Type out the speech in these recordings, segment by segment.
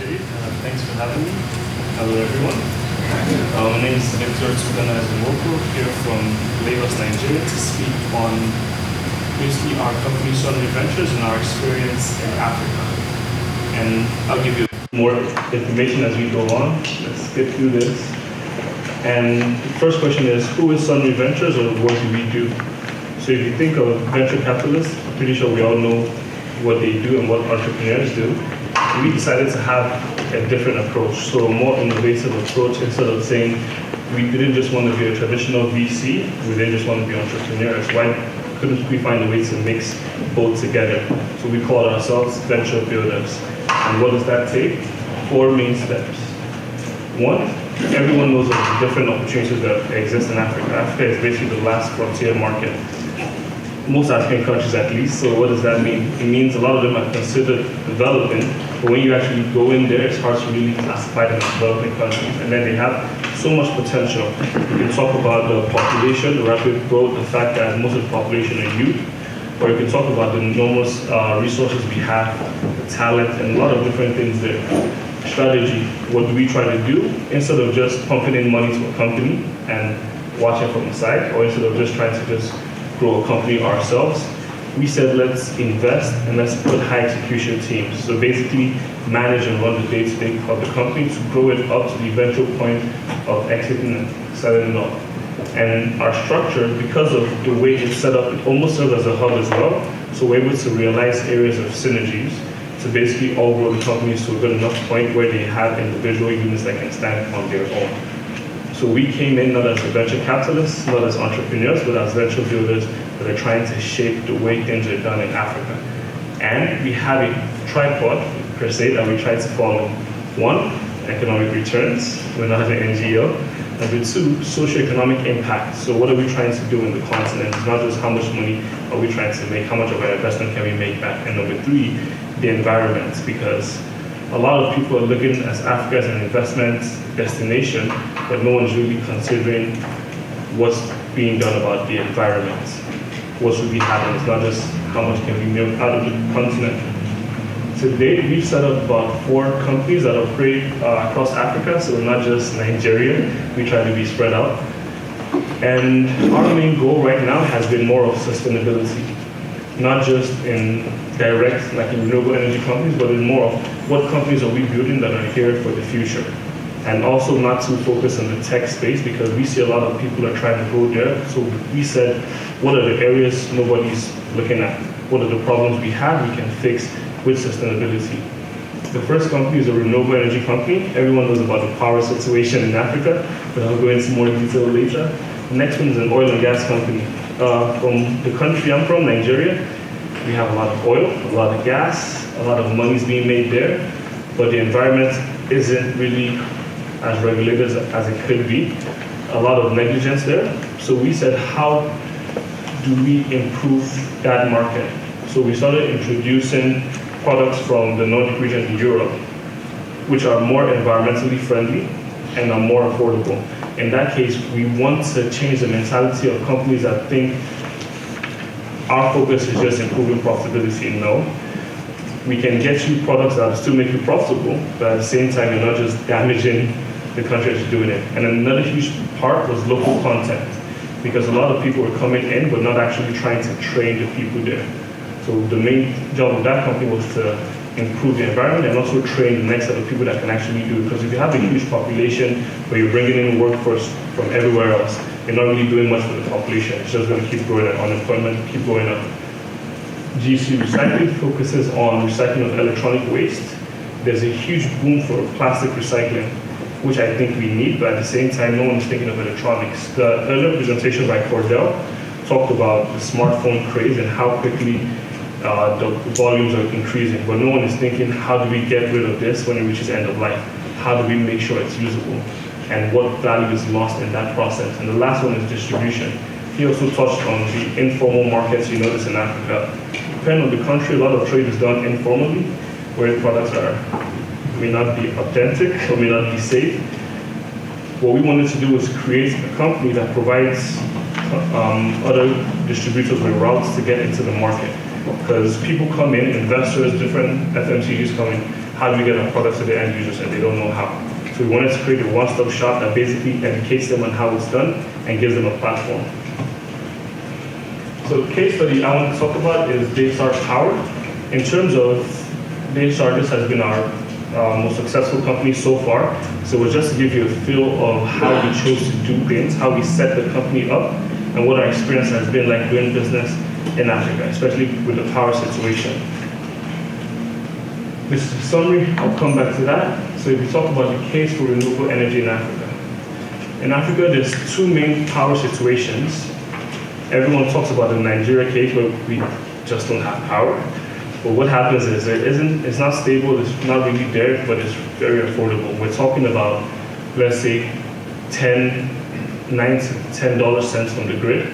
Great. Thanks for having me. Hello, everyone. My name is Tobenna Ezenwoko, here from Lagos, Nigeria, to speak on basically our company Sunray Ventures and our experience in Africa. And I'll give you more information as we go on. Let's get through this. And the first question is, who is Sunray Ventures, or what do we do? So if you think of venture capitalists, I'm pretty sure we all know what they do and what entrepreneurs do. We decided to have a different approach, so a more innovative approach. Instead of saying we didn't just want to be a traditional VC, we didn't just want to be entrepreneurs. Why couldn't we find a way to mix both together? So we called ourselves venture builders. And what does that take? 4 main steps. 1, everyone knows of the different opportunities that exist in Africa. Africa is basically the last frontier market. Most African countries at least. So what does that mean? It means a lot of them are considered developing, but when you actually go in there, it's hard to really classify them as developing countries. And then they have so much potential. You can talk about the population, the rapid growth, the fact that most of the population are youth, or you can talk about the enormous resources we have, the talent, and a lot of different things there. Strategy, what do we try to do? Instead of just pumping in money to a company and watching from the side, or instead of just trying to just grow a company ourselves, we said let's invest and let's put high execution teams. So basically manage and run the day-to-day of the company to grow it up to the eventual point of exiting and selling it off. And our structure, because of the way it's set up, it almost serves as a hub as well. So we're able to realize areas of synergies to basically all grow the companies to a good enough point where they have individual units that can stand on their own. So we came in not as venture capitalists, not as entrepreneurs, but as venture builders that are trying to shape the way things are done in Africa. And we have a tripod, per se, that we try to follow. 1, economic returns. We're not an NGO. Number 2, socioeconomic impact. So what are we trying to do in the continent? It's not just how much money are we trying to make, how much of our investment can we make back? And number 3, the environment, because a lot of people are looking at Africa as an investment destination, but no one's really considering what's being done about the environment. What should be happening? It's not just how much can we milk out of the continent. Today, we've set up about 4 companies that operate across Africa, so we're not just Nigeria. We try to be spread out. And our main goal right now has been more of sustainability, not just in direct, like in renewable energy companies, but in more of what companies are we building that are here for the future. And also not too focused on the tech space, because we see a lot of people are trying to go there. So we said, what are the areas nobody's looking at? What are the problems we have we can fix with sustainability? The first company is a renewable energy company. Everyone knows about the power situation in Africa, but I'll go into more detail later. The next one is an oil and gas company. From the country I'm from, Nigeria, we have a lot of oil, a lot of gas, a lot of money is being made there, but the environment isn't really as regulated as it could be. A lot of negligence there. So we said, how do we improve that market? So we started introducing products from the Nordic region in Europe, which are more environmentally friendly and are more affordable. In that case, we want to change the mentality of companies that think our focus is just improving profitability. No. We can get you products that will still make you profitable, but at the same time, you're not just damaging the country as you're doing it. And another huge part was local content, because a lot of people were coming in, but not actually trying to train the people there. So the main job of that company was to improve the environment and also train the next set of people that can actually do it. Because if you have a huge population where you're bringing in workforce from everywhere else, you're not really doing much for the population. It's just going to keep growing, and unemployment keep going up. GC Recycling focuses on recycling of electronic waste. There's a huge boom for plastic recycling, which I think we need, but at the same time, no one's thinking of electronics. The earlier presentation by Cordell talked about the smartphone craze and how quickly the volumes are increasing, but no one is thinking, how do we get rid of this when it reaches end of life? How do we make sure it's usable? And what value is lost in that process? And the last one is distribution. He also touched on the informal markets you notice in Africa. Depending on the country, a lot of trade is done informally, where products may not be authentic or may not be safe. What we wanted to do was create a company that provides other distributors with routes to get into the market. Because people come in, investors, different FMCGs come in, how do we get our products to the end users, and they don't know how. So we wanted to create a one-stop shop that basically educates them on how it's done and gives them a platform. So the case study I want to talk about is Daystar Power. In terms of Daystar, this has been our most successful company so far. So just to give you a feel of how we chose to do things, how we set the company up, and what our experience has been like doing business in Africa, especially with the power situation. This is a summary, I'll come back to that. So if we talk about the case for renewable energy in Africa. In Africa, there's two main power situations. Everyone talks about the Nigeria case where we just don't have power. But what happens is it's not stable, it's not really there, but it's very affordable. We're talking about, let's say, 9 to $10 from the grid,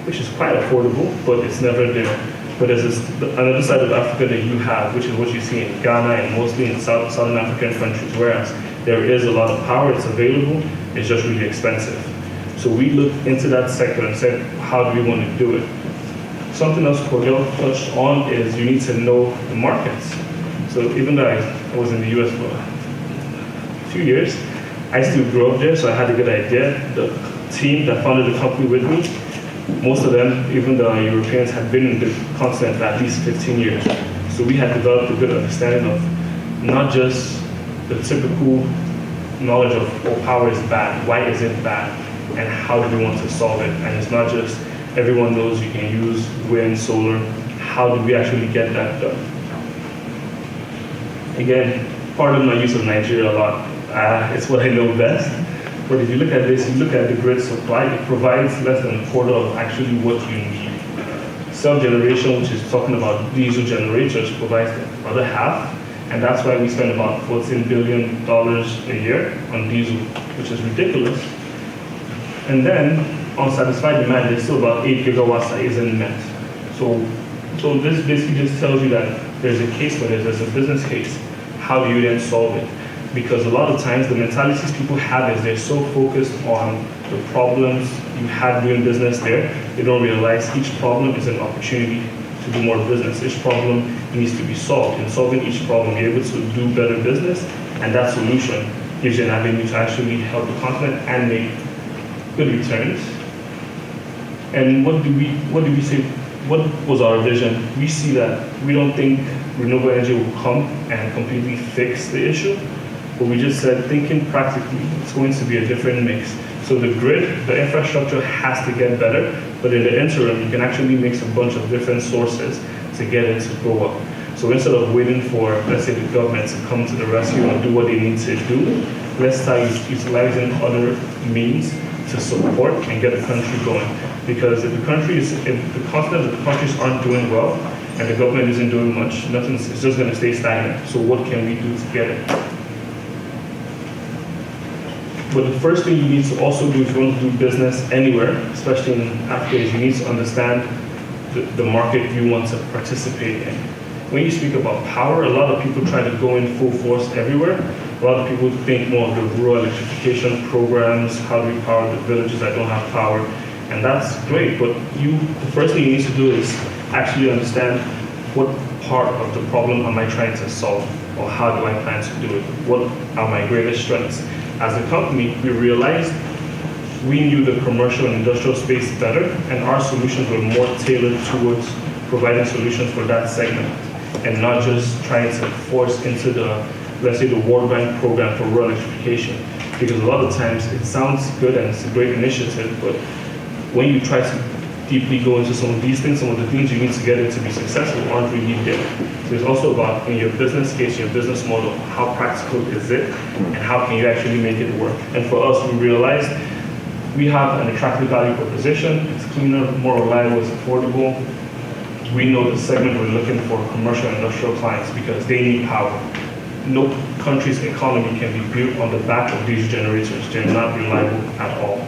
which is quite affordable, but it's never there. But there's another side of Africa that you have, which is what you see in Ghana and mostly in Southern African countries, whereas there is a lot of power, it's available, it's just really expensive. So we looked into that sector and said, how do we want to do it? Something else Cordell touched on is you need to know the markets. So even though I was in the US for a few years, I still grew up there, so I had a good idea. The team that founded the company with me, most of them, even the Europeans, had been in the continent for at least 15 years. So we had developed a good understanding of not just the typical knowledge of, oh, power is bad, why is it bad, and how do we want to solve it? And it's not just everyone knows you can use wind, solar. How do we actually get that done? Again, pardon my use of Nigeria a lot. It's what I know best. But if you look at this, you look at the grid supply, it provides less than a quarter of actually what you need. Self-generation, which is talking about diesel generators, provides the other half. And that's why we spend about $14 billion a year on diesel, which is ridiculous. And then, unsatisfied demand, there's still about 8 gigawatts that isn't met. So this basically just tells you that there's a case for this, there's a business case. How do you then solve it? Because a lot of times the mentalities people have is they're so focused on the problems you had doing business there, they don't realize each problem is an opportunity to do more business. Each problem needs to be solved. In solving each problem, you're able to do better business, and that solution gives you an avenue to actually help the continent and make good returns. And what do we say? What was our vision? We see that we don't think renewable energy will come and completely fix the issue, but we just said, thinking practically, it's going to be a different mix. So the grid, the infrastructure has to get better, but in the interim, you can actually mix a bunch of different sources to get it to go up. So instead of waiting for, let's say, the government to come to the rescue and do what they need to do, let's start utilizing other means to support and get the country going. Because if the continent of the countries aren't doing well and the government isn't doing much, it's just going to stay stagnant. So what can we do to get it? But the first thing you need to also do if you want to do business anywhere, especially in Africa, is you need to understand the market you want to participate in. When you speak about power, a lot of people try to go in full force everywhere. A lot of people think more of the rural electrification programs, how do we power the villages that don't have power, and that's great, but the first thing you need to do is actually understand what part of the problem am I trying to solve, or how do I plan to do it? What are my greatest strengths? As a company, we realized we knew the commercial and industrial space better, and our solutions were more tailored towards providing solutions for that segment, and not just trying to force into the, let's say, the World Bank program for rural electrification. Because a lot of times it sounds good and it's a great initiative, but when you try to deeply go into some of these things, some of the things you need to get it to be successful aren't really there. So it's also about, in your business case, your business model, how practical is it, and how can you actually make it work? And for us, we realized we have an attractive value proposition. It's cleaner, more reliable, it's affordable. We know the segment we're looking for, commercial and industrial clients, because they need power. No country's economy can be built on the back of these generators. They're not reliable at all.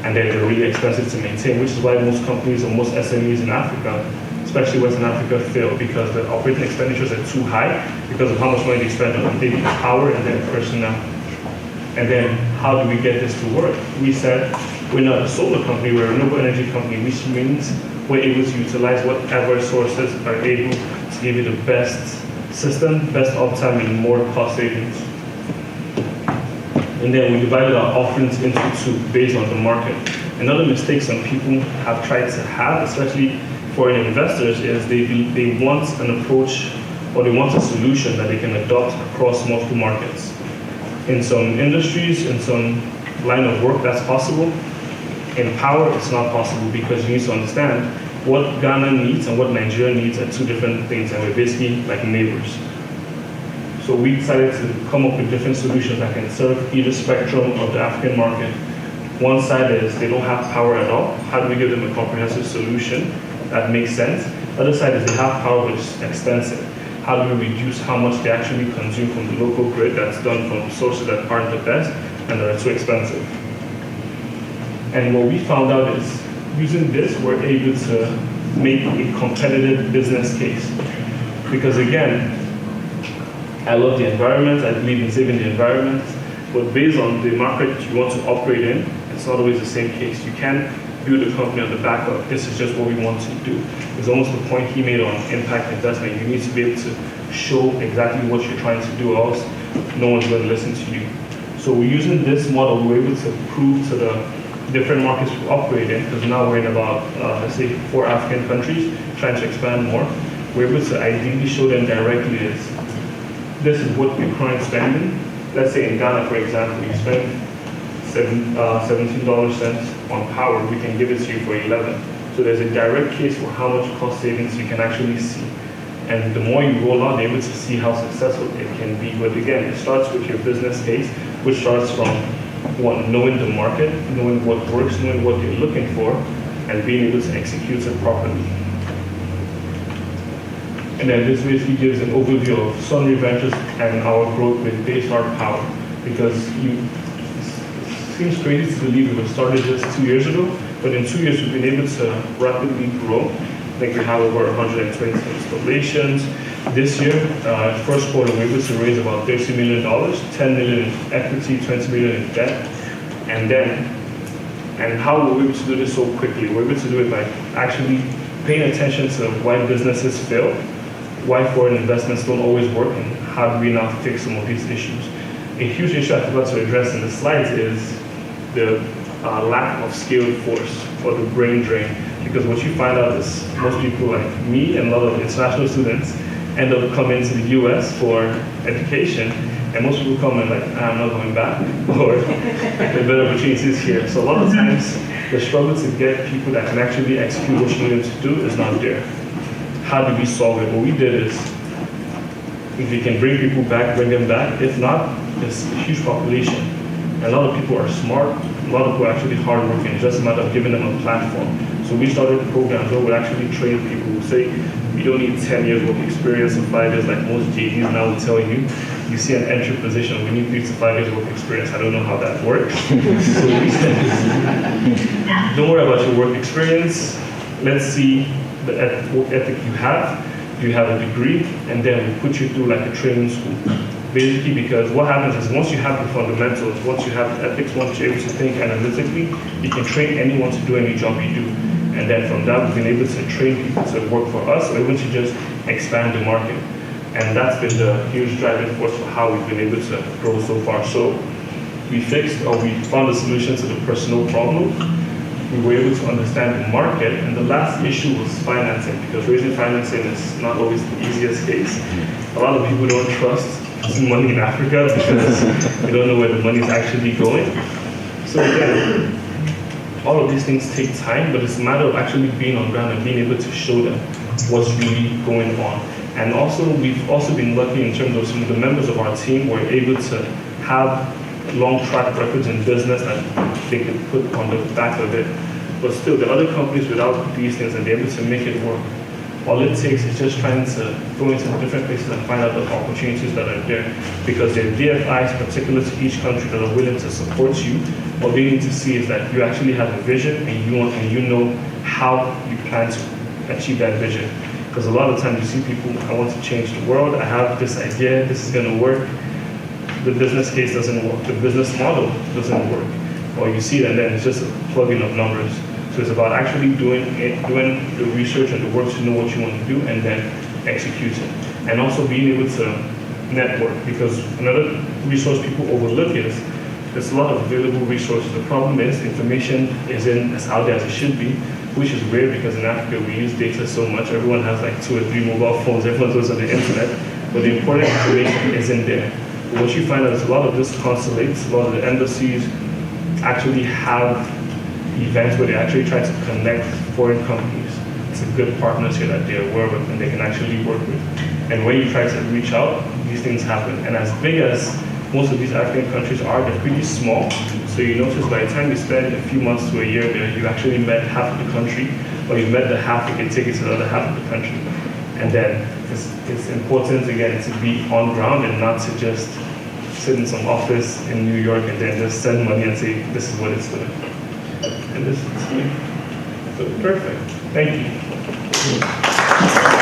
And they're really expensive to maintain, which is why most companies or most SMEs in Africa, especially Western Africa, fail, because the operating expenditures are too high because of how much money they spend on daily power and then personnel. And then how do we get this to work? We said, we're not a solar company, we're a renewable energy company, which means we're able to utilize whatever sources are able to give you the best system, best uptime, and more cost savings. And then we divided our offerings into two based on the market. Another mistake some people have tried to have, especially foreign investors, is they want an approach or they want a solution that they can adopt across multiple markets. In some industries, in some line of work, that's possible. In power, it's not possible because you need to understand what Ghana needs and what Nigeria needs are two different things, and we're basically like neighbors. So we decided to come up with different solutions that can serve either spectrum of the African market. One side is they don't have power at all. How do we give them a comprehensive solution that makes sense? The other side is they have power which is expensive. How do we reduce how much they actually consume from the local grid that's done from sources that aren't the best and that are too expensive? And what we found out is using this, we're able to make a competitive business case. Because again, I love the environment, I believe in saving the environment, but based on the market you want to operate in, it's not always the same case. You can't build a company on the back of, this is just what we want to do. It's almost the point he made on impact investment. You need to be able to show exactly what you're trying to do, or else no one's going to listen to you. So we're using this model, we're able to prove to the different markets we operate in, because now we're in about, let's say, 4 African countries, trying to expand more. We're able to ideally show them directly is, this is what your current spending. Let's say in Ghana, for example, you spend $17 on power, we can give it to you for 11. So there's a direct case for how much cost savings you can actually see. And the more you roll out, you're able to see how successful it can be. But again, it starts with your business case, which starts from one, knowing the market, knowing what works, knowing what you're looking for, and being able to execute it properly. And then this basically gives an overview of Sunray Ventures and our growth with Baystar Power. Because it seems crazy to believe we started just 2 years ago, but in 2 years we've been able to rapidly grow. I think we have over 120 installations. This year, first quarter, we were able to raise about $30 million, 10 million in equity, 20 million in debt. And how were we able to do this so quickly? We're able to do it by actually paying attention to why businesses fail, why foreign investments don't always work, and how do we now fix some of these issues. A huge issue I forgot to address in the slides is the lack of skilled force, or the brain drain. Because what you find out is most people like me and a lot of international students end up coming to the US for education, and most people come and like, I'm not going back, or there are better opportunities here. So a lot of times, the struggle to get people that can actually execute what you need them to do is not there. How do we solve it? What we did is, if we can bring people back, bring them back. If not, there's a huge population. And a lot of people are smart, a lot of people are actually hardworking. It's just a matter of giving them a platform. So we started programs where we actually train people who say, you don't need 10 years work experience or 5 years like most JDs now will tell you. You see an entry position, we need 3 to 5 years work experience. I don't know how that works. So we said, don't worry about your work experience. Let's see the work ethic you have. Do you have a degree? And then we put you through like a training school. Basically, because what happens is once you have the fundamentals, once you have the ethics, once you're able to think analytically, you can train anyone to do any job you do. And then from that, we've been able to train people to work for us, or even to just expand the market. And that's been the huge driving force for how we've been able to grow so far. So we fixed, or we found a solution to the personal problem. We were able to understand the market, and the last issue was financing, because raising financing is not always the easiest case. A lot of people don't trust money in Africa because they don't know where the money is actually going. So again, all of these things take time, but it's a matter of actually being on ground and being able to show them what's really going on. And also, we've also been lucky in terms of some of the members of our team were able to have long track records in business that they could put on the back of it. But still, the other companies without these things and they're able to make it work. All it takes is just trying to go into different places and find out the opportunities that are there. Because there are DFIs particular to each country that are willing to support you. What they need to see is that you actually have a vision and you know how you plan to achieve that vision. Because a lot of times you see people, I want to change the world, I have this idea, this is going to work. The business case doesn't work, the business model doesn't work. Or you see it and then it's just a plug-in of numbers. So it's about actually doing the research and the work to know what you want to do and then execute it. and also being able to network, because another resource people overlook is there's a lot of available resources. The problem is information isn't as out there as it should be, which is rare because in Africa we use data so much. Everyone has like 2 or 3 mobile phones, everyone goes on the internet, but the important information isn't there. But what you find out is a lot of these consulates, a lot of the embassies actually have events where they actually try to connect foreign companies to good partners here that they're aware of and they can actually work with. And when you try to reach out, these things happen. And as big as most of these African countries are, they're pretty small. So you notice by the time you spend a few months to a year there, you actually met half of the country, or you met the half, you can take it to the other half of the country. And then it's important, again, to be on ground and not to just sit in some office in New York and then just send money and say, this is what it's doing. And this is so perfect. Thank you.